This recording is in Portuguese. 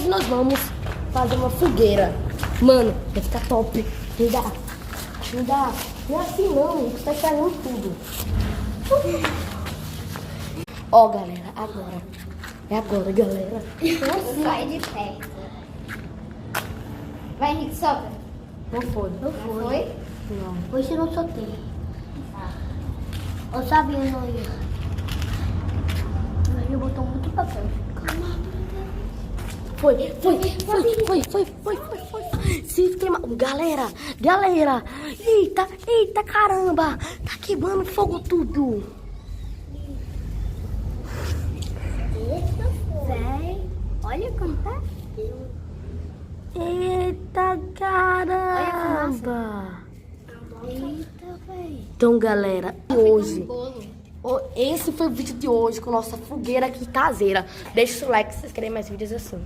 hoje nós vamos fazer uma fogueira. Mano, vai ficar top. Me dá. Não é assim não, você tá estragando tudo. Ó, galera, agora. É agora, galera. Sai de perto. Vai, Henrique, sopra. Não foi. Não foi? Não. Hoje eu não soltei. Eu sabia, não ia. Mas ele botou muito papel. Calma. Foi. Se queima. Galera. Eita, caramba. Tá queimando fogo tudo. Véi, olha como tá. Eita, caramba. Eita, véi. Então, galera, hoje... Esse foi o vídeo de hoje com nossa fogueira aqui caseira. Deixa o seu like se vocês querem mais vídeos assim.